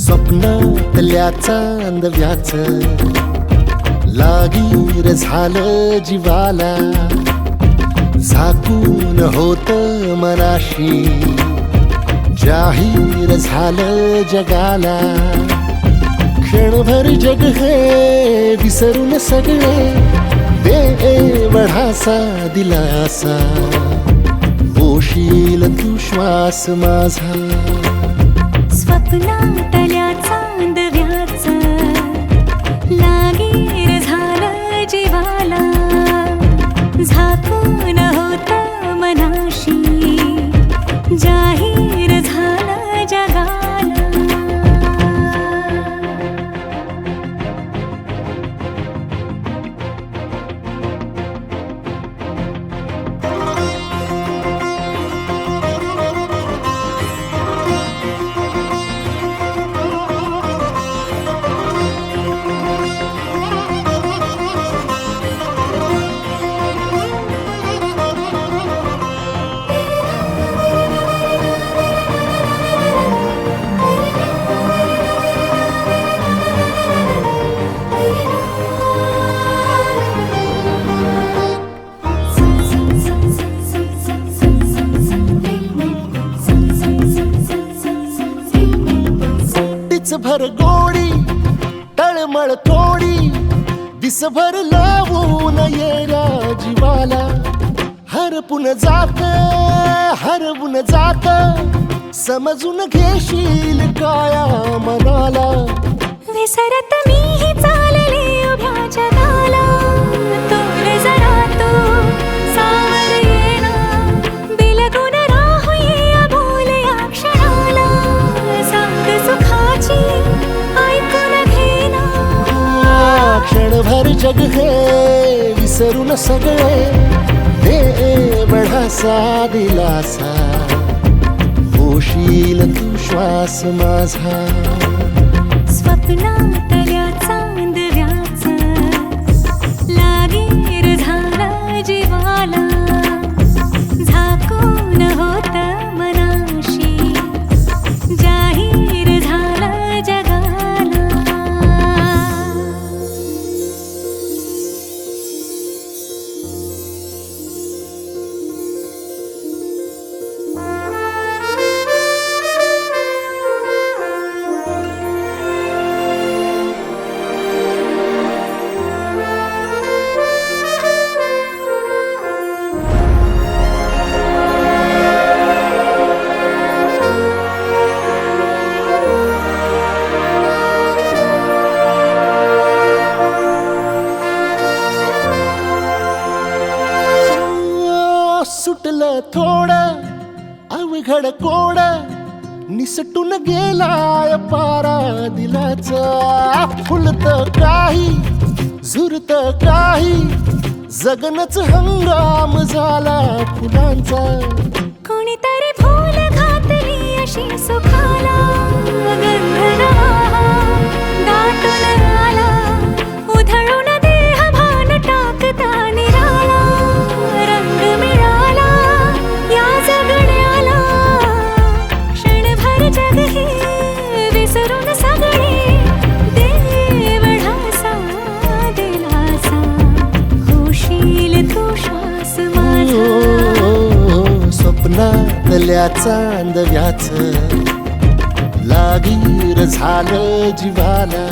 स्वप्नातल्या चांदव्याच लागीर झालं जीवाला, झाकून होत मनाशी जाहीर झालं जगाला. क्षणभर जग हे विसरून सगळे बेवढासा दिलासा, पोशील तू श्वास माझा. स्वप्नातल्या चांदव्याच लागीर झालं जीवाला, झाकून होत मनाशी जाहीर झालं जगाला. भर गोडी तळमळ थोडी दिसभर लावून येऱ्या जीवाला. हरपून जात समजून घेशील काया मनाला. विसरत मीही चालले उभ्या जगाला, तोर जरा तो सावर येणा, बिलगून राहूये अबोल या क्षणाला. सांग सुखाची ऐकून घेना, क्षणभर जग हे विसरून सगळे बेवढासा दिलासा, पोशील तू श्वास माझा. स्वप्नातल्या चांदव्याच लागीर झालं जीवाला, झाकून होत मनाशी जाहीर झालं जगाला. सुटलं थोडं अवघड कोड, निसटून गेलाय पारा दिलाचा. फुलत काही झुरत काही जगनच हंगाम झाला फुलांचा. कोणीतरी फूल घातली अशी सुखाला, गंध नवा दाटून आला, उधळून देह भान टाकता निराला. रंग मिळाला या जगण्याला, क्षणभर जग हे विसरून सगळे देवढासा दिलासा, होशील तू श्वास माझा. स्वप्नातल्या चांदव्याच लागीर झालं जीवाला,